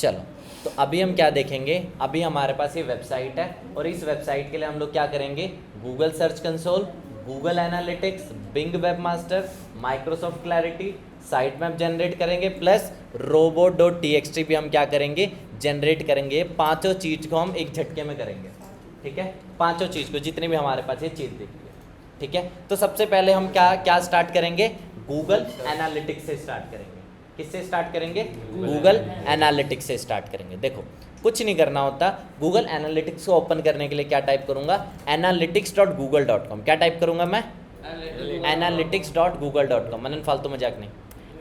चलो, तो अभी हम क्या देखेंगे, अभी हमारे पास ये वेबसाइट है और इस वेबसाइट के लिए हम लोग क्या करेंगे, Google Search Console, Google Analytics, Bing Webmaster, Microsoft Clarity, site map generate करेंगे, प्लस robot.txt भी हम क्या करेंगे, जनरेट करेंगे। पांचों चीज़ को हम एक झटके में करेंगे, ठीक है, पांचों चीज़ को जितनी भी हमारे पास ये चीज़ दिख रही है, ठीक है। तो सबसे पहले हम क्या क्या स्टार्ट करेंगे, गूगल एनालिटिक्स से स्टार्ट करेंगे। किससे स्टार्ट करेंगे, गूगल एनालिटिक्स से स्टार्ट करेंगे। देखो कुछ नहीं करना होता, गूगल एनालिटिक्स को ओपन करने के लिए क्या टाइप करूंगा, analytics.google.com। क्या टाइप करूंगा मैं, analytics.google.com। मनन फालतू मजाक नहीं,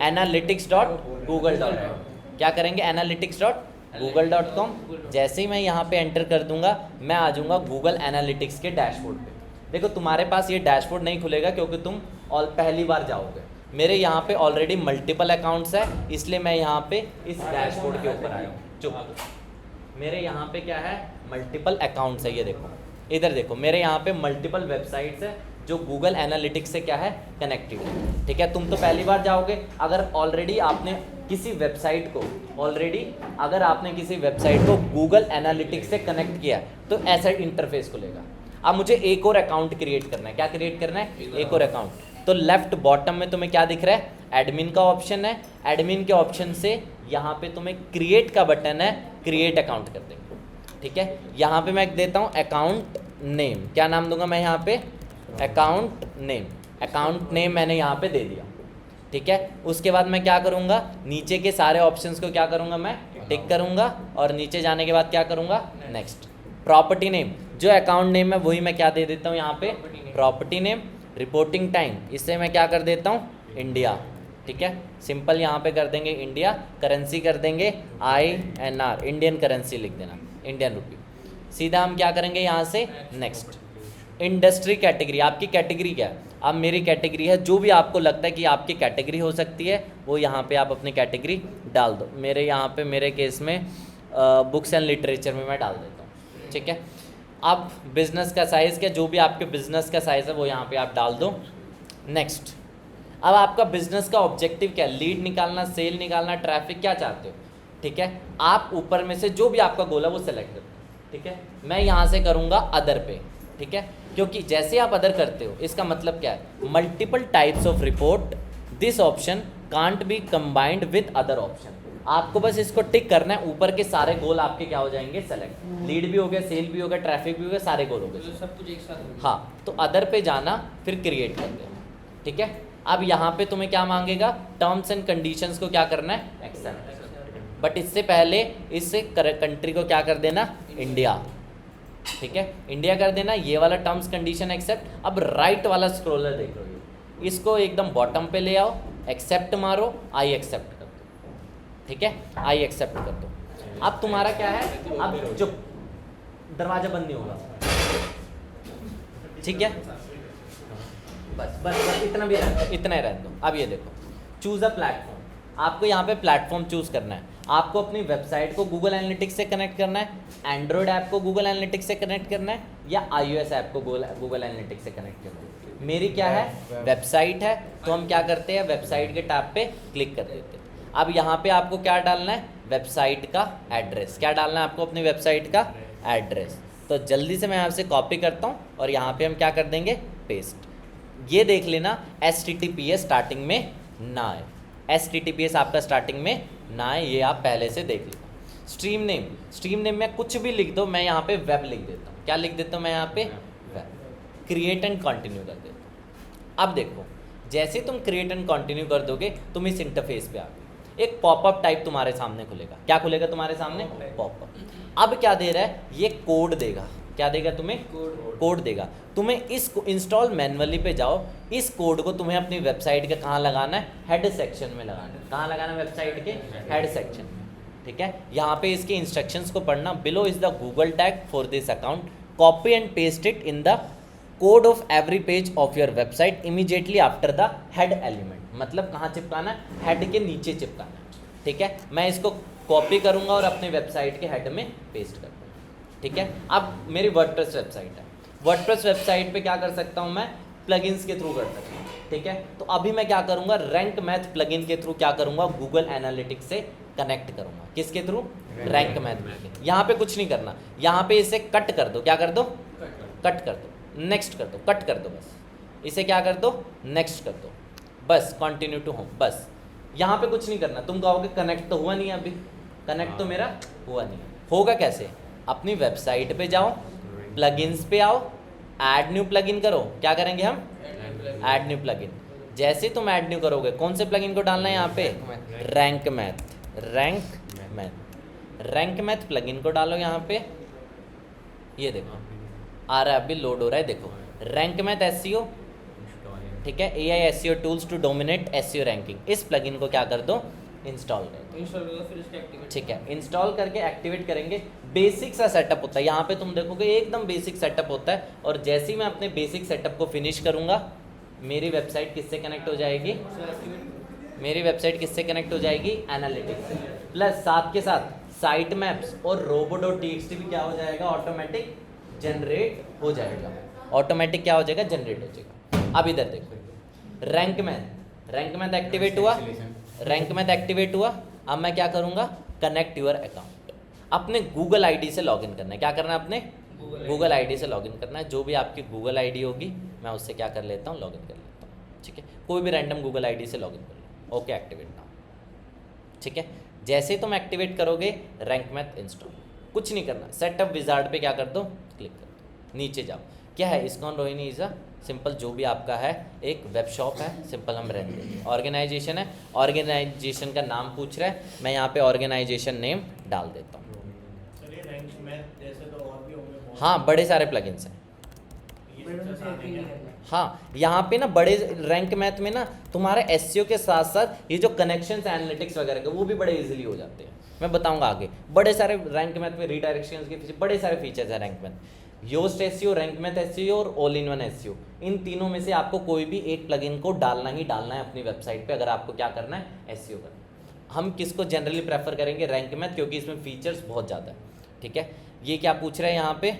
analytics.google.com। क्या करेंगे, analytics.google.com। जैसे ही मैं यहाँ पे एंटर कर दूंगा, मैं आ जाऊंगा गूगल एनालिटिक्स के डैशबोर्ड पे। देखो तुम्हारे पास ये डैशबोर्ड नहीं खुलेगा क्योंकि तुम और पहली बार जाओगे। मेरे यहाँ पे ऑलरेडी मल्टीपल अकाउंट्स है, इसलिए मैं यहाँ पे इस डैशबोर्ड के ऊपर आया हूँ। चुप, मेरे यहाँ पे क्या है, मल्टीपल अकाउंट्स है। ये देखो, इधर देखो, मेरे यहाँ पे मल्टीपल वेबसाइट्स है जो गूगल एनालिटिक्स से क्या है, कनेक्टेड है, ठीक है। तुम तो पहली बार जाओगे, अगर ऑलरेडी आपने किसी वेबसाइट को गूगल एनालिटिक्स से कनेक्ट किया तो ऐसा इंटरफेस खुलेगा। अब मुझे एक और अकाउंट क्रिएट करना है। क्या क्रिएट करना है, एक और अकाउंट। तो लेफ्ट बॉटम में तुम्हें क्या दिख रहा है, एडमिन का ऑप्शन है। एडमिन के ऑप्शन से यहाँ पे तुम्हें क्रिएट का बटन है, क्रिएट अकाउंट कर देंगे, ठीक है। यहाँ पे मैं देता हूँ अकाउंट नेम। क्या नाम दूंगा मैं यहाँ पे, अकाउंट नेम। अकाउंट नेम मैंने यहाँ पे दे दिया, ठीक है। उसके बाद मैं क्या करूँगा, नीचे के सारे ऑप्शंस को क्या करूँगा, मैं टिक करूँगा और नीचे जाने के बाद क्या करूँगा, नेक्स्ट। प्रॉपर्टी नेम, जो अकाउंट नेम है वही मैं क्या दे देता हूँ यहाँ पे, प्रॉपर्टी नेम। रिपोर्टिंग टाइम, इससे मैं क्या कर देता हूँ, इंडिया, ठीक है, सिंपल यहाँ पे कर देंगे इंडिया। करेंसी कर देंगे INR, इंडियन करेंसी लिख देना, इंडियन रुपी। सीधा हम क्या करेंगे यहाँ से, नेक्स्ट। इंडस्ट्री कैटेगरी, आपकी कैटेगरी क्या है, अब मेरी कैटेगरी है, जो भी आपको लगता है कि आपकी कैटेगरी हो सकती है वो यहाँ पे आप अपनी कैटेगरी डाल दो। मेरे यहाँ पे मेरे केस में बुक्स एंड लिटरेचर में मैं डाल देता हूँ, ठीक है। अब बिज़नेस का साइज़ क्या, जो भी आपके बिज़नेस का साइज़ है वो यहाँ पे आप डाल दो, नेक्स्ट। अब आपका बिज़नेस का ऑब्जेक्टिव क्या है, लीड निकालना, सेल निकालना, ट्रैफिक, क्या चाहते हो, ठीक है। आप ऊपर में से जो भी आपका गोल है वो सेलेक्ट करते हो, ठीक है। मैं यहाँ से करूँगा अदर पे, ठीक है, क्योंकि जैसे आप अदर करते हो इसका मतलब क्या है, multiple types of report, this option can't be combined with other option. आपको बस इसको टिक करना है, ऊपर के सारे गोल आपके क्या हो जाएंगे, सेलेक्ट। लीड भी हो गया, सेल भी हो गया, ट्रैफिक भी हो गया, सारे गोल हो गए, सब कुछ एक साथ। हाँ। तो अदर पे जाना, फिर क्रिएट कर देना, ठीक है। अब यहाँ पे तुम्हें क्या मांगेगा, टर्म्स एंड कंडीशंस को क्या करना है, एक्सेप्ट। बट इससे पहले इस कंट्री को क्या कर देना, इंडिया, ठीक है, इंडिया कर देना। ये वाला टर्म्स कंडीशन एक्सेप्ट। अब राइट वाला स्क्रॉलर देख लो, इसको एकदम बॉटम पे ले आओ, एक्सेप्ट मारो, आई एक्सेप्ट कर दो, ठीक है, आई एक्सेप्ट कर दो। अब तुम्हारा क्या है, अब जो दरवाजा बंद नहीं होगा, ठीक है, बस बस बस इतना भी रहने दो, इतना ही रहने दो। अब ये देखो, चूज़ अ प्लेटफॉर्म। आपको यहाँ पे प्लेटफॉर्म चूज़ करना है। आपको अपनी वेबसाइट को गूगल एनालिटिक्स से कनेक्ट करना है, एंड्रॉयड ऐप को गूगल एनालिटिक्स से कनेक्ट करना है, या iOS ऐप को गूगल एनालिटिक्स से कनेक्ट करना है। मेरी क्या है, वेबसाइट है, तो हम क्या करते हैं, वेबसाइट के टैब पे क्लिक कर देते हैं। अब यहाँ पे आपको क्या डालना है, वेबसाइट का एड्रेस। क्या डालना है आपको, अपनी वेबसाइट का एड्रेस। तो जल्दी से मैं यहाँ से कॉपी करता हूँ और यहाँ पे हम क्या कर देंगे, पेस्ट। ये देख लेना HTTPS स्टार्टिंग में ना है, HTTPS आपका स्टार्टिंग में ना है, ये आप पहले से देख लो। स्ट्रीम नेम, स्ट्रीम नेम में कुछ भी लिख दो, मैं यहाँ पे वेब लिख देता हूँ। क्या लिख देता हूँ मैं यहाँ पे, वेब। क्रिएट एंड कंटिन्यू कर देता हूँ। अब देखो, जैसे तुम क्रिएट एंड कंटिन्यू कर दोगे, तुम इस इंटरफेस पे आ गए, एक पॉपअप टाइप तुम्हारे सामने खुलेगा। क्या खुलेगा तुम्हारे सामने, पॉपअप। अब क्या दे रहा है, ये कोड देगा। क्या देगा तुम्हें, कोड देगा। तुम्हें इसको इंस्टॉल मैन्युअली पे जाओ, इस कोड को तुम्हें अपनी वेबसाइट के कहाँ लगाना है, हेड सेक्शन में लगाना है। कहाँ लगाना है, वेबसाइट के हेड सेक्शन में, ठीक है। यहाँ पे इसके इंस्ट्रक्शंस को पढ़ना। Below is the Google tag for this account, copy and paste it in the code of every page of your website immediately after the head element. मतलब कहाँ चिपकाना है, हेड के नीचे चिपकाना है, ठीक है। मैं इसको कॉपी करूँगा और अपने वेबसाइट के हेड में पेस्ट करूँगा, ठीक है। अब मेरी वर्डप्रेस वेबसाइट है, वर्डप्रेस वेबसाइट पे क्या कर सकता हूँ मैं, प्लगइन्स के थ्रू कर सकता हूँ, ठीक है। तो अभी मैं क्या करूँगा, रैंक मैथ प्लगइन के थ्रू क्या करूँगा, गूगल एनालिटिक्स से कनेक्ट करूँगा। किसके थ्रू, रैंक मैथ प्लगइन। यहाँ पे कुछ नहीं करना, यहाँ पे इसे कट कर दो, क्या कर दो, कट कर दो, नेक्स्ट कर दो, कट कर दो, बस इसे क्या कर दो, नेक्स्ट कर दो, बस कंटिन्यू टू होम, बस यहाँ पे कुछ नहीं करना। तुम कहोगे कनेक्ट तो हुआ नहीं है, अभी कनेक्ट तो मेरा हुआ नहीं है। होगा कैसे, अपनी वेबसाइट पे जाओ, प्लगइन्स पे आओ, ऐड न्यू प्लगइन करो, क्या करेंगे हम, ऐड न्यू प्लगइन। जैसे तुम ऐड न्यू करोगे कौन से प्लगइन को डालना है यहाँ पे, rank math, rank math, rank math plugin को डालो यहाँ पे। ये देखो आ रहा है, अभी लोड हो रहा है, देखो रैंक मैथ एसईओ, ठीक है, AI SEO tools to dominate SEO ranking. इस प्लगइन को क्या कर दो, इंस्टॉल कर दो, इंस्टॉल करो फिर इसको एक्टिवेट। ठीक है, इंस्टॉल करके एक्टिवेट करेंगे। बेसिक सा सेटअप होता है, यहाँ पे तुम देखोगे एकदम बेसिक सेटअप होता है। और जैसे ही मैं अपने बेसिक सेटअप को फिनिश करूँगा, मेरी वेबसाइट किससे कनेक्ट हो जाएगी, मेरी वेबसाइट किससे कनेक्ट हो जाएगी, एनालिटिक्स से। प्लस साथ के साथ साइट मैप्स और robo.txt भी क्या हो जाएगा, ऑटोमेटिक जनरेट हो जाएगा, ऑटोमेटिक क्या हो जाएगा, जनरेट हो जाएगा। अब इधर देखो rank math, rank math activate हुआ, रैंक मैथ एक्टिवेट हुआ। अब मैं क्या करूँगा, कनेक्ट योर अकाउंट, अपने गूगल आईडी से लॉगिन करना है। क्या करना है, अपने गूगल आईडी से लॉगिन करना है। जो भी आपकी गूगल आईडी होगी मैं उससे क्या कर लेता हूँ, लॉगिन कर लेता हूँ, ठीक है, कोई भी रैंडम गूगल आईडी से लॉगिन कर लो। ओके, एक्टिवेट नाउ, ठीक है। जैसे ही तुम एक्टिवेट करोगे रैंक मैथ इंस्टॉल, कुछ नहीं करना, सेटअप विजार्ड पे क्या कर दो, क्लिक कर दो, नीचे जाओ। क्या है, ISKCON Rohini is a simple, जो भी आपका है एक वेब शॉप है, सिंपल हम रहने देंगे। ऑर्गेनाइजेशन है, ऑर्गेनाइजेशन का नाम पूछ रहा है, मैं यहाँ पे ऑर्गेनाइजेशन नेम डाल देता हूँ। हाँ, बड़े सारे प्लगइन्स हैं। हाँ, यहाँ पे ना बड़े रैंक मैथ में ना तुम्हारे एसईओ के साथ साथ ये जो कनेक्शंस एनालिटिक्स वगैरह के वो भी बड़े इजीली हो जाते हैं। मैं बताऊंगा आगे, बड़े सारे रैंक मैथ में रीडायरेक्शंस के पीछे बड़े सारे फीचर्स हैं Rank Math. Yoast SEO, Rank Math SEO और ऑल इन वन एसईओ, इन तीनों में से आपको कोई भी एक प्लगइन को डालना ही डालना है अपनी वेबसाइट पे, अगर आपको क्या करना है, एसईओ करना है। हम किसको जनरली प्रेफर करेंगे, रैंक मैथ, क्योंकि इसमें फीचर्स बहुत ज़्यादा है, ठीक है। ये क्या पूछ रहे हैं यहाँ पे,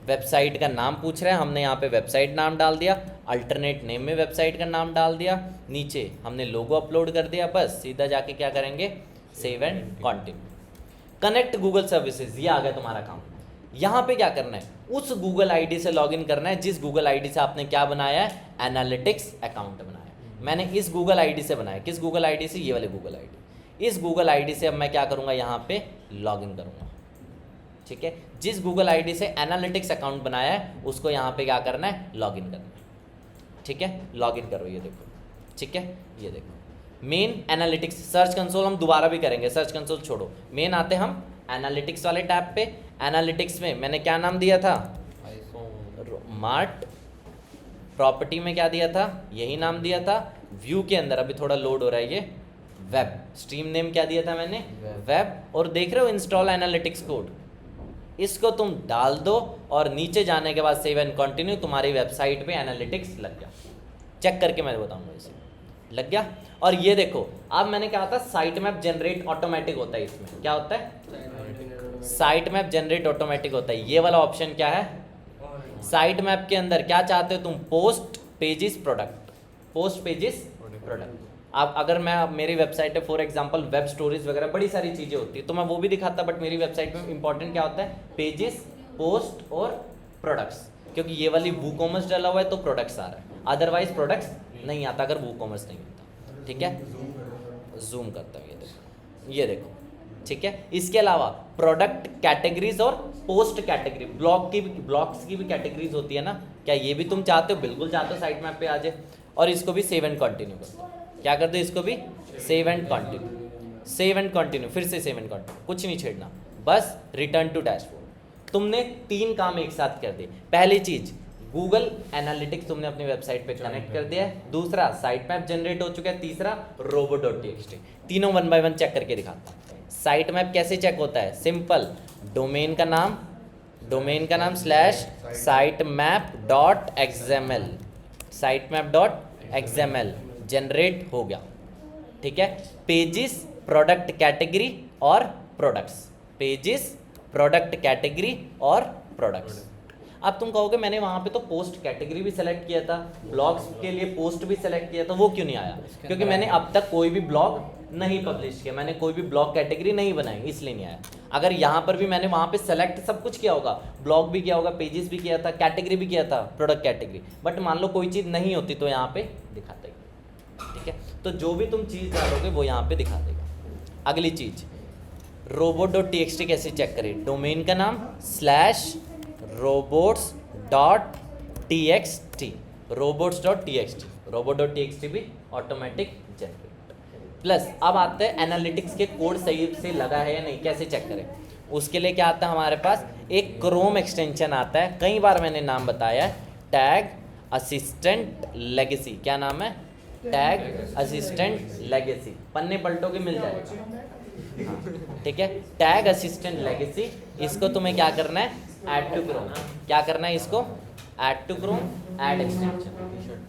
वेबसाइट का नाम पूछ रहे हैं, हमने यहाँ पे वेबसाइट नाम डाल दिया, अल्टरनेट नेम में वेबसाइट का नाम डाल दिया, नीचे हमने लोगो अपलोड कर दिया, बस सीधा जाके क्या करेंगे, save and continue. Connect Google services, ये आ गया तुम्हारा काम। यहाँ पे क्या करना है, उस गूगल आईडी से लॉगिन करना है जिस गूगल आईडी से आपने क्या बनाया है, एनालिटिक्स अकाउंट बनाया है। मैंने इस गूगल आईडी से बनाया, किस गूगल आईडी से, ये वाले गूगल आईडी। इस गूगल आईडी से अब मैं क्या करूँगा, यहाँ पे लॉगिन करूँगा, ठीक है। जिस गूगल आईडी से एनालिटिक्स अकाउंट बनाया है उसको यहाँ पे क्या करना है, लॉगिन करना है, ठीक है। लॉगिन करो, ये देखो, ठीक है, ये देखो मेन एनालिटिक्स, सर्च कंसोल हम दोबारा भी करेंगे, सर्च कंसोल छोड़ो, मेन आते हम एनालिटिक्स वाले टैब पे। एनालिटिक्स में मैंने क्या नाम दिया था, मार्ट, प्रॉपर्टी में क्या दिया था, यही नाम दिया था। व्यू के अंदर अभी थोड़ा लोड हो रहा है ये, वेब, स्ट्रीम नेम क्या दिया था मैंने, वेब। और देख रहे हो इंस्टॉल एनालिटिक्स कोड, इसको तुम डाल दो और नीचे जाने के बाद सेव एंड कंटिन्यू, तुम्हारी वेबसाइट पे एनालिटिक्स लग गया। चेक करके मैं बताऊंगा, इसे लग गया। और ये देखो, अब मैंने कहा था साइट मैप जनरेट ऑटोमेटिक होता है, इसमें क्या होता है, साइट मैप जनरेट ऑटोमेटिक होता है। ये वाला ऑप्शन क्या है, साइट मैप के अंदर क्या चाहते हो तुम, post pages product, post pages product. आप अगर मैं मेरी वेबसाइट पे फॉर एग्जांपल वेब स्टोरीज वगैरह बड़ी सारी चीज़ें होती है तो मैं वो भी दिखाता, बट मेरी वेबसाइट में इंपॉर्टेंट क्या होता है, पेजेस, पोस्ट और प्रोडक्ट्स, क्योंकि ये वाली वू कॉमर्स डाला हुआ है तो प्रोडक्ट्स आ रहा है, अदरवाइज प्रोडक्ट्स नहीं आता अगर वू कॉमर्स नहीं होता, ठीक है। जूम करता हूँ, ये देखो, ठीक है। इसके अलावा प्रोडक्ट कैटेगरीज और पोस्ट कैटेगरी, ब्लॉग्स की भी कैटेगरीज होती है ना, क्या ये भी तुम चाहते हो, बिल्कुल चाहते हो साइट मैप पे आ जाए। और इसको भी सेव एंड कंटिन्यू कर दो, क्या कर दो, इसको भी save and continue, save and continue, फिर से सेव एंड कंटिन्यू, कुछ नहीं छेड़ना, बस रिटर्न टू डैशबोर्ड। तुमने 3 काम एक साथ कर दिए। पहली चीज, गूगल एनालिटिक्स तुमने अपनी वेबसाइट पे कनेक्ट कर दिया है, दूसरा साइट मैप जनरेट हो चुका है, तीसरा robo.txt। तीनों 1 बाय 1 चेक करके दिखाता हूँ। साइट मैप कैसे चेक होता है, सिंपल, डोमेन का नाम /sitemap.xml, sitemap.xml जनरेट हो गया, ठीक है। पेजेस, प्रोडक्ट कैटेगरी और प्रोडक्ट्स, पेजेस, प्रोडक्ट कैटेगरी और प्रोडक्ट्स। अब तुम कहोगे मैंने वहाँ पे तो पोस्ट कैटेगरी भी सेलेक्ट किया था, ब्लॉग्स के लिए पोस्ट भी सेलेक्ट किया था, वो क्यों नहीं आया, क्योंकि मैंने अब तक कोई भी ब्लॉग नहीं पब्लिश किया, मैंने कोई भी ब्लॉग कैटेगरी नहीं बनाई, इसलिए नहीं आया। अगर यहाँ पर भी मैंने वहाँ पे सेलेक्ट सब कुछ किया होगा, ब्लॉग भी किया होगा, पेजेस भी किया था, कैटेगरी भी किया था, प्रोडक्ट कैटेगरी, बट मान लो कोई चीज़ नहीं होती तो यहाँ पे दिखाता ही। ठीक है, तो जो भी तुम चीज़ डालोगे वो यहाँ पे दिखा देगा। अगली चीज़, robot.txt कैसे चेक करें? डोमेन का नाम /robots.txt, robots.txt, robot.txt भी ऑटोमेटिक जनरेट। प्लस अब आते हैं एनालिटिक्स के कोड सही से लगा है या नहीं, कैसे चेक करें? उसके लिए क्या आता है हमारे पास? एक क्रोम एक्सटेंशन आता है, कई बार मैंने नाम बताया है, टैग असिस्टेंट लेगेसी। क्या नाम है? Tag Assistant legacy. पन्ने पलटो के मिल जाएगा। ठीक है, टैग असिस्टेंट लेगेसी, इसको तुम्हें क्या करना है? Add to Chrome. क्या करना है इसको? Add to Chrome, add extension.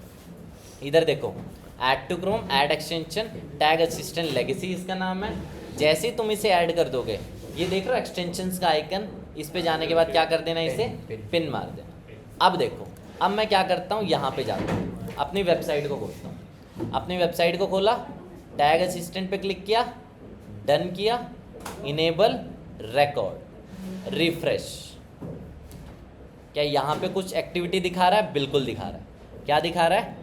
इधर देखो, add to Chrome, add extension, Tag Assistant Legacy इसका नाम है। जैसे ही तुम इसे ऐड कर दोगे, ये देख रहे हो एक्सटेंशंस का आइकन, इस पे जाने के बाद क्या कर देना? इसे पिन मार देना। अब देखो, अब मैं क्या करता हूँ, यहाँ पे जाता हूँ, अपनी वेबसाइट को खोलता हूँ। अपनी वेबसाइट को खोला, टैग असिस्टेंट पे क्लिक किया, डन किया, इनेबल रिकॉर्ड, रिफ्रेश। क्या यहाँ पे कुछ एक्टिविटी दिखा रहा है? बिल्कुल दिखा रहा है। क्या दिखा रहा है?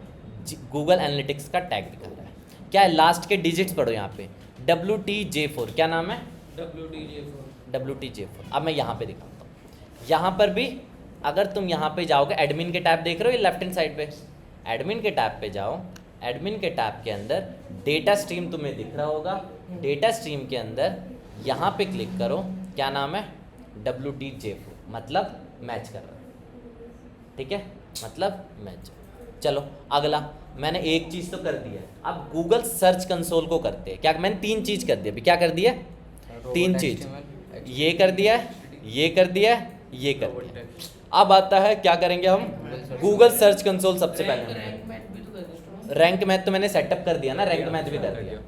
गूगल एनालिटिक्स का टैग दिखा रहा है। क्या है? लास्ट के डिजिट्स पढ़ो यहाँ पे, WTJ4। क्या नाम है? WTJ4। अब मैं यहाँ पे दिखाता हूँ। यहाँ पर भी अगर तुम यहाँ पे जाओगे, एडमिन के टैब देख रहे हो ये लेफ्ट हैंड साइड पे, एडमिन के टैब पे जाओ। एडमिन के टैब के अंदर डेटा स्ट्रीम तुम्हें दिख रहा होगा, डेटा स्ट्रीम के अंदर यहाँ पे क्लिक करो। क्या नाम है? WTJ4, मतलब मैच कर रहा है। ठीक है, मतलब मैच। चलो अगला, मैंने एक चीज़ तो कर दी है, अब गूगल सर्च कंसोल को करते हैं। क्या मैंने 3 चीज़ कर दी अभी? क्या कर दिया? 3 चीज़, ये कर दिया है, ये कर दिया है, ये कर दिया है। अब आता है क्या करेंगे हम? गूगल सर्च कंसोल सबसे पहले। रैंक मैथ तो मैंने सेटअप कर दिया ना, रैंक मैथ भी कर दिया।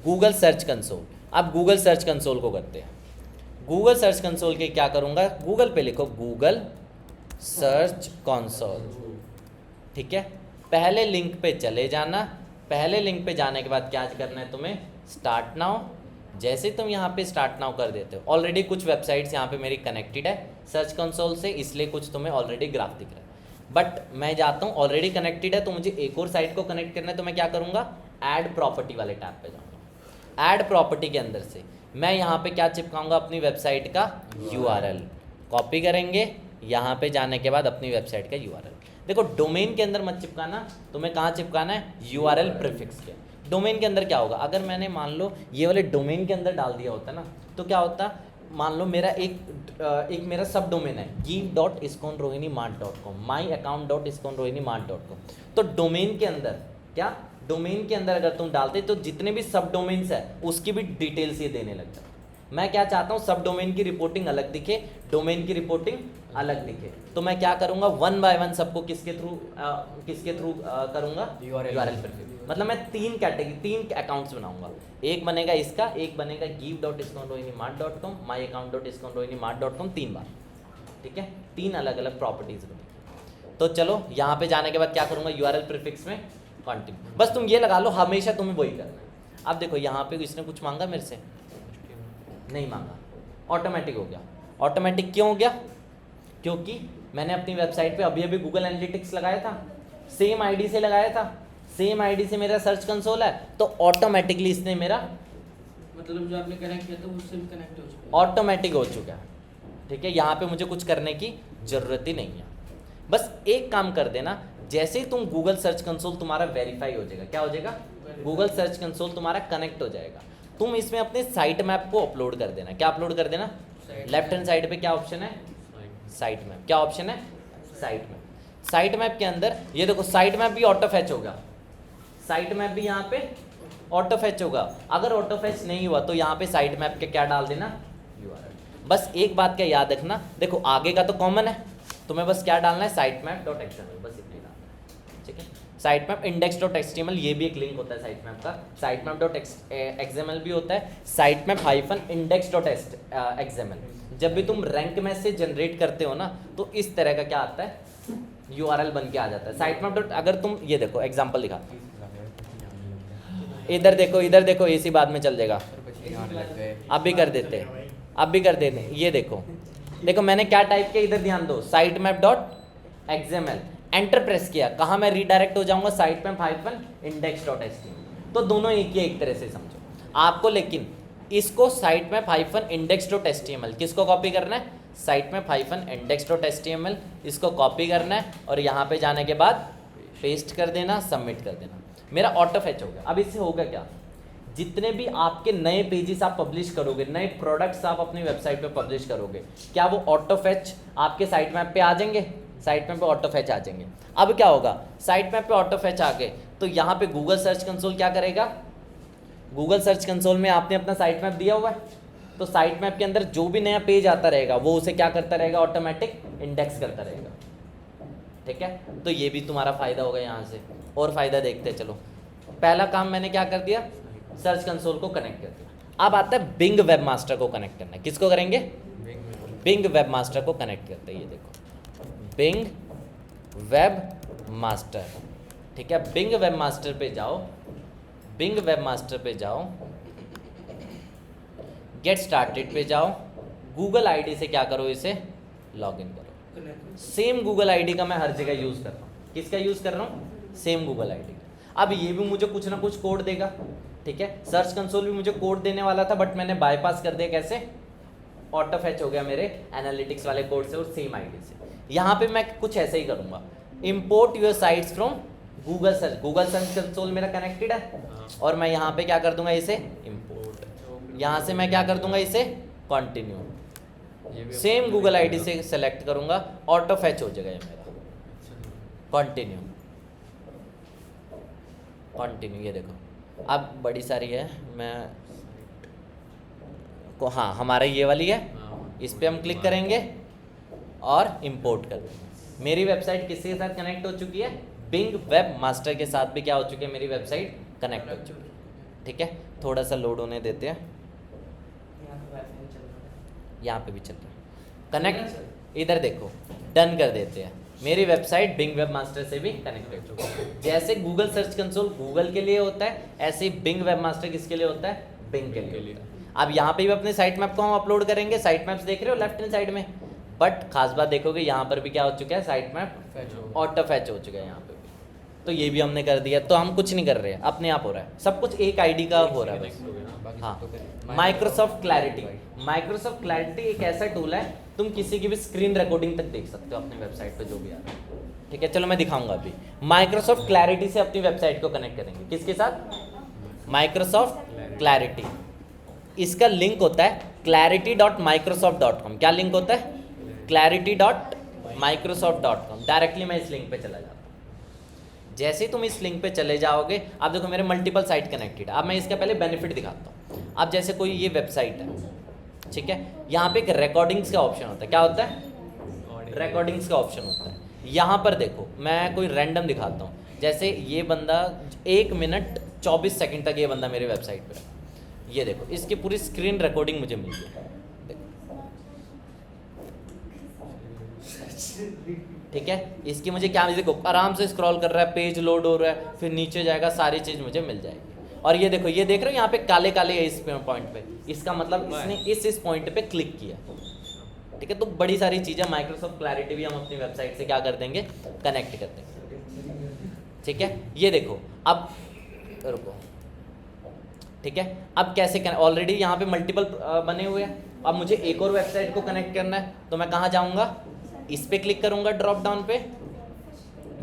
गूगल सर्च कंसोल, अब गूगल सर्च कंसोल को करते हैं। गूगल सर्च कंसोल के क्या करूँगा? गूगल पे लिखो गूगल सर्च कंसोल। ठीक है, पहले लिंक पे चले जाना। पहले लिंक पे जाने के बाद क्या करना है तुम्हें? Start now. जैसे तुम यहाँ पे स्टार्ट नाउ कर देते हो, ऑलरेडी कुछ वेबसाइट्स यहाँ पे मेरी कनेक्टेड है सर्च कंसोल से, इसलिए कुछ तुम्हें ऑलरेडी ग्राफ दिख रहा है। बट मैं जाता हूँ, ऑलरेडी कनेक्टेड है तो मुझे एक और साइट को कनेक्ट करना है, तो मैं क्या करूँगा? ऐड प्रॉपर्टी वाले टैब पे जाऊँगा। ऐड प्रॉपर्टी के अंदर से मैं यहाँ पे क्या चिपकाऊँगा? अपनी वेबसाइट का URL कॉपी करेंगे। यहाँ पे जाने के बाद अपनी वेबसाइट का URL, देखो डोमेन के अंदर मत चिपकाना, तुम्हें कहाँ चिपकाना है? URL प्रीफिक्स के। डोमेन के अंदर क्या होगा? अगर मैंने मान लो ये वाले डोमेन के अंदर डाल दिया होता ना, तो क्या होता? मान लो मेरा एक मेरा सब डोमेन है give.iskonrohinimart.com, myaccount.iskonrohinimart.com। तो डोमेन के अंदर क्या? डोमेन के अंदर अगर तुम डालते तो जितने भी सब डोमेन्स है उसकी भी डिटेल्स ये देने लग जाता। मैं क्या चाहता हूँ? सब डोमेन की रिपोर्टिंग अलग दिखे, डोमेन की रिपोर्टिंग अलग दिखे। तो मैं क्या करूँगा? 1 बाय 1 सबको किसके थ्रू करूँगा? URL पर। मतलब मैं 3 कैटेगरी, 3 अकाउंट्स बनाऊंगा। एक बनेगा इसका, एक बनेगा give.iskonrohinimart.com, myaccount.iskonrohinimart.com, 3 बार। ठीक है, 3 अलग अलग प्रॉपर्टीज बनेगी। तो चलो यहाँ पे जाने के बाद क्या करूँगा? URL प्रीफिक्स में कंटिन्यू। बस तुम ये लगा लो, हमेशा तुम्हें वही करना है। अब देखो यहाँ पे इसने कुछ मांगा मेरे से, नहीं मांगा, ऑटोमेटिक हो गया। ऑटोमेटिक क्यों हो गया? क्योंकि मैंने अपनी वेबसाइट पे अभी अभी गूगल एनालिटिक्स लगाया था, सेम आईडी से लगाया था, सेम आईडी से मेरा सर्च कंसोल है, तो ऑटोमेटिकली इसने मेरा मतलब जो आपने कनेक्ट किया था उससे भी कनेक्ट हो चुका है, ऑटोमेटिक हो चुका है। ठीक है, यहाँ पे मुझे कुछ करने की ज़रूरत ही नहीं है। बस एक काम कर देना, जैसे ही तुम गूगल सर्च कंसोल तुम्हारा वेरीफाई हो जाएगा, क्या हो जाएगा? गूगल सर्च कंसोल तुम्हारा कनेक्ट हो जाएगा। तुम इसमें अपने साइट मैप को अपलोड कर देना। क्या अपलोड कर देना? लेफ्ट हैंड साइड पे क्या ऑप्शन है? Site map. क्या ऑप्शन है? Site map. साइट मैप के अंदर ये देखो, साइट मैप भी ऑटो फैच होगा, साइट मैप भी यहाँ पे ऑटो फैच होगा। अगर ऑटो फैच नहीं हुआ तो यहाँ पे साइट मैप के क्या डाल देना? URL। बस एक बात क्या याद रखना, देखो आगे का तो कॉमन है, तुम्हें बस क्या डालना है? sitemap.xml, बस इतना ही डालना है। ठीक है, sitemap index.html, ये भी एक लिंक होता है sitemap का। sitemap.xml भी होता है, sitemap-index.xml। जब भी तुम रैंक मैच से जनरेट करते हो ना, तो इस तरह का क्या आता है? URL बन के आ जाता है sitemap। अगर तुम ये देखो एग्जाम्पल दिखा, इधर देखो AC बाद में चल जाएगा। सर बच्चे आने लग गए। अब भी कर देते हैं, अब भी कर देते हैं। ये देखो मैंने क्या टाइप किया, इधर ध्यान दो, sitemap.xml, एंटर प्रेस किया, कहाँ मैं रीडायरेक्ट हो जाऊंगा, sitemap-index.html। तो दोनों एक ही, एक तरह से समझो आपको। लेकिन इसको sitemap-index.html किसको कॉपी करना है, sitemap-index.html इसको कॉपी करना है और यहाँ पे जाने के बाद पेस्ट कर देना, सबमिट कर देना, मेरा ऑटो फैच हो गया। अब इससे होगा क्या, जितने भी आपके नए पेजेस आप पब्लिश करोगे, नए प्रोडक्ट्स आप अपनी वेबसाइट पे पब्लिश करोगे, क्या वो ऑटो फैच आपके साइट मैप पे आ जाएंगे, साइट मैप पे ऑटो फैच आ जाएंगे। अब क्या होगा, साइट मैप पे ऑटो फैच आ गए तो यहाँ पे गूगल सर्च कंसोल क्या करेगा, गूगल सर्च कंसोल में आपने अपना साइट मैप दिया हुआ है, तो साइट मैप के अंदर जो भी नया पेज आता रहेगा वो उसे क्या करता रहेगा, ऑटोमेटिक इंडेक्स करता रहेगा। ठीक है, तो ये भी तुम्हारा फायदा होगा यहाँ से। और फायदा देखते हैं, चलो पहला काम मैंने क्या कर दिया, सर्च कंसोल को कनेक्ट कर दिया। अब आता है बिंग वेबमास्टर को कनेक्ट करना है। किसको करेंगे, बिंग वेबमास्टर को कनेक्ट करते हैं। ये देखो बिंग वेबमास्टर, ठीक है, बिंग वेबमास्टर पे जाओ, बिंग वेबमास्टर पे जाओ, गेट स्टार्टेड पे जाओ, गूगल आईडी से क्या करो, इसे लॉगिन करो। सेम गूगल आईडी का मैं हर जगह यूज़ कर रहा हूँ। किसका यूज़ कर रहा हूँ, सेम गूगल आईडी का। अब ये भी मुझे कुछ ना कुछ कोड देगा, ठीक है, सर्च कंसोल भी मुझे कोड देने वाला था बट मैंने बाईपास कर दिया। कैसे, ऑटो फैच हो गया मेरे एनालिटिक्स वाले कोड से और सेम आईडी से। यहाँ पे मैं कुछ ऐसे ही करूँगा, import your sites from Google search, Google Search console मेरा कनेक्टेड है और मैं यहाँ पे क्या कर दूंगा, इसे इम्पोर्ट, यहाँ से मैं क्या कर दूंगा, इसे कंटिन्यू, सेम गूगल आईडी से सेलेक्ट करूंगा, ऑटो फैच हो जाएगा ये मेरा, कंटिन्यू कंटिन्यू। ये देखो अब बड़ी सारी है, मैं को हाँ हमारा ये वाली है, इस पर हम क्लिक करेंगे और इम्पोर्ट कर देंगे। मेरी वेबसाइट किसके साथ कनेक्ट हो चुकी है, बिंग वेब मास्टर के साथ भी क्या हो चुकी है, मेरी वेबसाइट कनेक्ट हो चुकी है। ठीक है, थोड़ा सा लोड होने देते हैं, यहाँ पे भी चल रहा है कनेक्ट। इधर देखो डन कर देते हैं, मेरी वेबसाइट बिंग वेब मास्टर से भी कनेक्टेड हो गई। जैसे गूगल सर्च कंसोल गूगल के लिए होता है, ऐसे ही बिंग वेब मास्टर किसके लिए होता है, बिंग के लिए होता है। अब यहाँ पे भी अपने साइट मैप को हम अपलोड करेंगे, साइट मैप्स देख रहे हो लेफ्ट हैंड साइड में, बट खास बात देखोगे यहाँ पर भी क्या हो चुका है, साइट मैप ऑटो फैच हो चुका है यहाँ पे भी। तो ये भी हमने कर दिया, तो हम कुछ नहीं कर रहे हैं, अपने आप हो रहा है सब कुछ, एक आईडी का हो रहा है बस। हाँ, माइक्रोसॉफ्ट क्लैरिटी, माइक्रोसॉफ्ट क्लैरिटी एक ऐसा टूल है, तुम किसी की भी स्क्रीन रिकॉर्डिंग तक देख सकते हो अपनी वेबसाइट पे जो भी आ रहा है। ठीक है, चलो मैं दिखाऊंगा अभी। माइक्रोसॉफ्ट क्लैरिटी से अपनी वेबसाइट को कनेक्ट करेंगे, किसके साथ, माइक्रोसॉफ्ट क्लैरिटी। इसका लिंक होता है clarity.microsoft.com। क्या लिंक होता है, clarity.microsoft.com। डायरेक्टली मैं इस लिंक पे चला जाता हूँ। जैसे ही तुम इस लिंक पे चले जाओगे, आप देखो मेरे मल्टीपल साइट कनेक्टेड। अब मैं इसका पहले बेनिफिट दिखाता हूँ। अब जैसे कोई ये वेबसाइट है, ठीक है, यहाँ पे एक रिकॉर्डिंग्स का ऑप्शन होता है। क्या होता है, रिकॉर्डिंग्स का ऑप्शन होता है। यहाँ पर देखो मैं कोई रैंडम दिखाता हूँ, जैसे ये बंदा 1 मिनट 24 सेकंड तक ये बंदा मेरी वेबसाइट पे है। ये देखो इसकी पूरी स्क्रीन रिकॉर्डिंग मुझे मिल गई, ठीक है। इसकी मुझे क्या, देखो आराम से स्क्रॉल कर रहा है, पेज लोड हो रहा है, फिर नीचे जाएगा, सारी चीज़ मुझे मिल जाएगी। और ये देखो, ये देख रहे हो यहाँ पे काले काले है इस पॉइंट पे, इसका मतलब इसने इस पॉइंट पे क्लिक किया। ठीक है, तो बड़ी सारी चीज़ें माइक्रोसॉफ्ट क्लैरिटी भी हम अपनी वेबसाइट से क्या कर देंगे, कनेक्ट कर देंगे। ठीक है, ये देखो अब रुको, ठीक है, अब कैसे ऑलरेडी यहाँ पे मल्टीपल बने हुए हैं। अब मुझे एक और वेबसाइट को कनेक्ट करना है, तो मैं कहाँ जाऊँगा, इस पे क्लिक करूँगा ड्रॉप डाउन पे।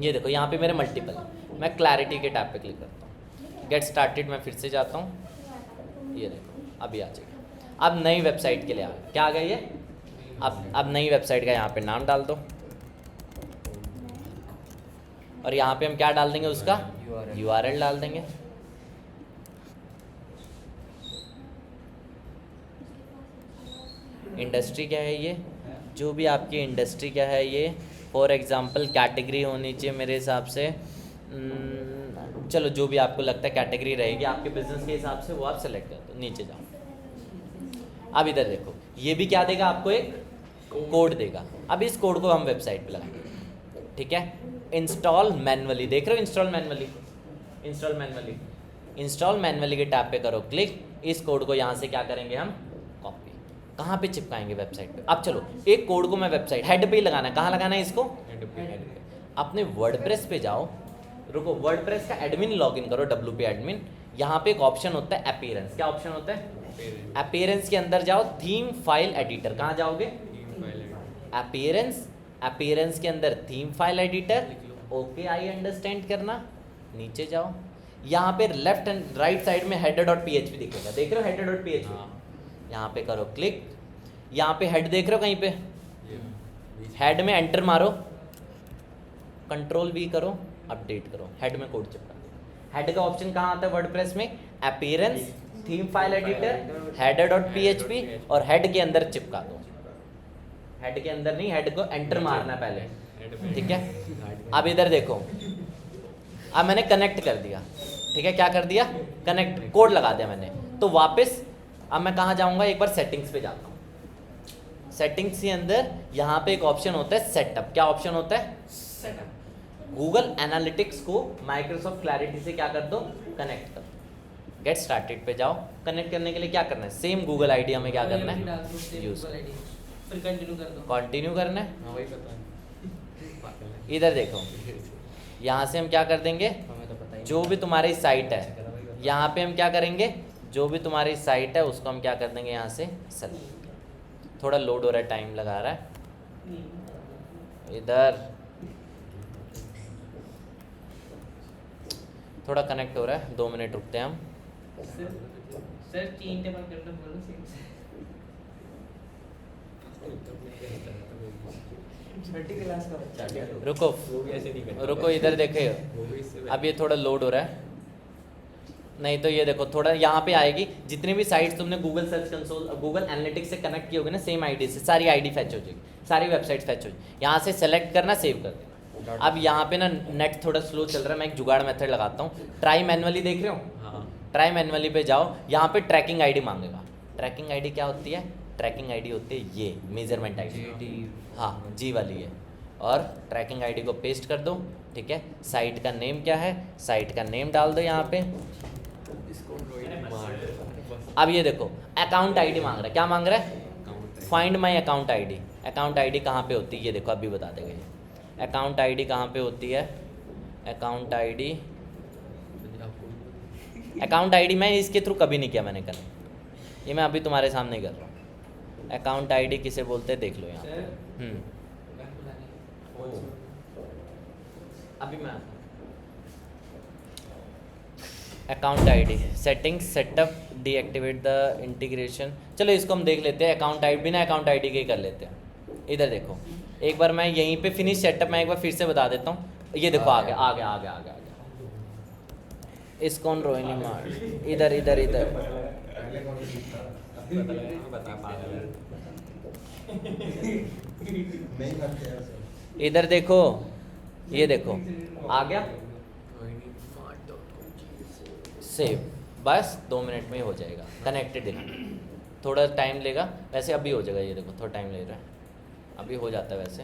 ये देखो यहाँ पे मेरे मल्टीपल, मैं क्लैरिटी के टैब पे क्लिक करता हूँ, गेट स्टार्टेड मैं फिर से जाता हूँ। ये देखो अभी आ जाएगा। अब नई वेबसाइट के लिए आ गया, क्या आ गया ये, अब नई वेबसाइट का यहाँ पे नाम डाल दो और यहाँ पे हम क्या डाल देंगे, उसका URL डाल देंगे। इंडस्ट्री क्या है, ये जो भी आपकी इंडस्ट्री क्या है, ये फॉर एग्जांपल कैटेगरी होनी चाहिए मेरे हिसाब से। चलो जो भी आपको लगता है कैटेगरी रहेगी आपके बिजनेस के हिसाब से, वो आप सेलेक्ट कर दो, नीचे जाओ। अब इधर देखो, ये भी क्या देगा आपको, एक कोड देगा। अब इस कोड को हम वेबसाइट पे लगाएंगे। ठीक है, इंस्टॉल मैनुअली, देख रहे हो install manually, install manually. Install manually के टैब पे करो क्लिक, इस कोड को यहाँ से क्या करेंगे हम, कॉपी, कहाँ पे चिपकाएंगे, वेबसाइट पे। अब चलो एक कोड को मैं वेबसाइट हेड पे ही लगाना है, कहाँ लगाना है इसको, हेड पे। अपने वर्डप्रेस पे जाओ, रुको, वर्डप्रेस का एडमिन लॉगिन करो, WP एडमिन। यहाँ पे एक ऑप्शन होता है अपीयरेंस, क्या ऑप्शन होता है, अपीयरेंस के अंदर जाओ, थीम फाइल एडिटर, कहाँ जाओगे, अपीयरेंस, अपीयरेंस के अंदर theme file editor, okay I understand करना, नीचे जाओ, यहाँ पे लेफ्ट एंड राइट साइड में header.php दिखेगा, देख रहे हो header.php, यहाँ पे करो क्लिक, यहाँ पे हेड देख रहे हो कहीं पे, हेड में एंटर मारो, कंट्रोल V करो, अपडेट करो, हेड में कोड चिपका। हेड का ऑप्शन कहाँ आता है वर्डप्रेस में, appearance, theme file editor, header.php, और हेड के अंदर चिपका दो। हेड के अंदर नहीं, हेड को एंटर मारना पहले, ठीक है। अब इधर देखो, अब मैंने कनेक्ट कर दिया, ठीक है, क्या कर दिया, कनेक्ट, कोड लगा दिया मैंने। तो वापस अब मैं कहाँ जाऊँगा, एक बार सेटिंग्स पे जाता हूँ। सेटिंग्स के अंदर यहाँ पे एक ऑप्शन होता है सेटअप, क्या ऑप्शन होता है, सेटअप। गूगल एनालिटिक्स को माइक्रोसॉफ्ट क्लैरिटी से क्या कर दो, कनेक्ट कर दो। गेट स्टार्टेड पे जाओ, कनेक्ट करने के लिए क्या करना है, सेम गूगल आईडी हमें क्या करना है, यूज, फिर कंटिन्यू कर दो, कंटिन्यू करना है। हाँ वही पता है। इधर देखो, यहाँ से हम क्या कर देंगे, हमें तो पता ही जो भी तुम्हारी साइट है, यहाँ पे हम क्या करेंगे, जो भी तुम्हारी साइट है उसको हम क्या कर देंगे, यहाँ से सेलेक्ट। थोड़ा लोड हो रहा है, टाइम लगा रहा है, इधर थोड़ा कनेक्ट हो रहा है, 2 मिनट रुकते हैं हम। सर 3 टेबल करना बोलो सेम से। छठी क्लास का बच्चा रुको वो भी ऐसे नहीं करता। रुको, इधर देखे, वो भी इससे अब ये थोड़ा लोड हो रहा है, नहीं तो ये देखो थोड़ा यहाँ पे आएगी, जितनी भी साइट्स तुमने Google Search Console, Google analytics से कनेक्ट की होगी ना, सेम आईडी से सारी आईडी फैच हो जाएगी, सारी वेबसाइट फैच हो जाएगी। यहाँ से सेलेक्ट करना, सेव कर देना। अब यहाँ पे ना नेट थोड़ा स्लो चल रहा है, मैं एक जुगाड़ मेथड लगाता हूँ, ट्राई मैनुअली, देख रहे हो, हाँ ट्राई मैनुअली पे जाओ, यहाँ पे ट्रैकिंग आईडी मांगेगा। ट्रैकिंग आईडी क्या होती है, ट्रैकिंग आईडी होती है ये मेजरमेंट आईडी, हाँ जी वाली है, और ट्रैकिंग आईडी को पेस्ट कर दो, ठीक है। साइट का नेम क्या है, साइट का नेम डाल दो यहाँ पे। इसको रोहित मार अब ये देखो अकाउंट आईडी मांग रहा है, क्या मांग रहा है, find my account ID. Account ID कहाँ पे होती है, ये देखो अभी बता देगा ये। अकाउंट आईडी कहाँ पे होती है, अकाउंट आईडी, अकाउंट आईडी मैं इसके थ्रू कभी नहीं किया मैंने, कल ये मैं अभी तुम्हारे सामने कर रहा हूँ। अकाउंट आईडी किसे बोलते हैं देख लो यहाँ पे। अभी मैं account ID settings setup deactivate the integration, चलो इसको हम देख लेते हैं। अकाउंट आईडी बिना अकाउंट आईडी के ही कर लेते हैं। इधर देखो एक बार मैं यहीं पे फिनिश सेटअप मैं एक बार फिर से बता देता हूँ। ये देखो आ गया आ गया आ गया आ गया आ गया। इसकॉन रोहिणी मार, इधर इधर इधर इधर देखो, ये देखो आ गया सेव, बस 2 मिनट में ही हो जाएगा कनेक्टेड है। थोड़ा टाइम लेगा वैसे, अभी हो जाएगा। ये देखो थोड़ा टाइम ले रहा है, अभी हो जाता है वैसे।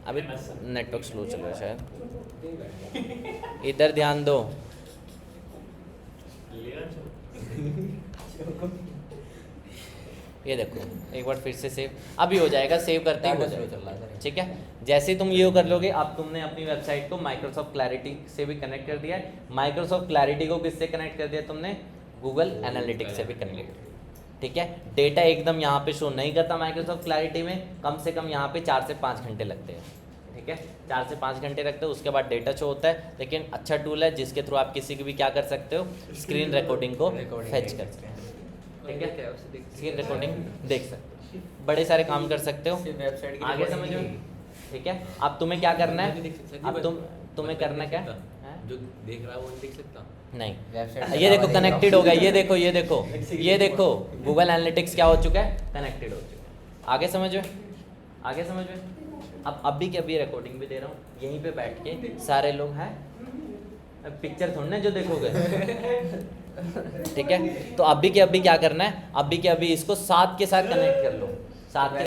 अभी नेटवर्क स्लो चल रहा है शायद, इधर ध्यान दो। ये देखो एक बार फिर से सेव, अभी हो जाएगा, सेव करते ही हो जाएगा, ठीक है। जैसे तुम ये कर लोगे, अब तुमने अपनी वेबसाइट को माइक्रोसॉफ्ट क्लैरिटी से भी कनेक्ट कर दिया है। माइक्रोसॉफ्ट क्लैरिटी को किससे कनेक्ट कर दिया तुमने, गूगल एनालिटिक्स से भी कनेक्ट, ठीक है। डेटा एकदम यहाँ पे शो नहीं करता माइक्रोसॉफ्ट क्लैरिटी में, कम से कम यहाँ पे 4 से 5 घंटे लगते हैं, ठीक है। 4 से 5 घंटे लगते हैं, उसके बाद डेटा शो होता है। लेकिन अच्छा टूल है जिसके थ्रू आप किसी की भी क्या कर सकते हो, स्क्रीन रिकॉर्डिंग को फेच कर सकते हो, ठीक है। स्क्रीन रिकॉर्डिंग देख सकते हो, बड़े सारे काम कर सकते हो, वेबसाइट आगे समझो, ठीक है। अब तुम्हें क्या करना है, अब तुम्हें करना क्या है, जो देख रहा है वो नहीं देख सकता। नहीं, ये देखो कनेक्टेड हो गया, ये देखो ये देखो ये देखो गूगल एनालिटिक्स क्या हो चुका है, कनेक्टेड हो चुका है। आगे समझो, आगे समझो। अब अभी के अभी रिकॉर्डिंग भी दे रहा हूँ, यहीं पे बैठ के सारे लोग हैं, पिक्चर थोड़ी ना जो देखोगे, ठीक है। तो अभी के अभी क्या करना है, अभी के अभी इसको साथ के साथ कनेक्ट कर लो, साथ के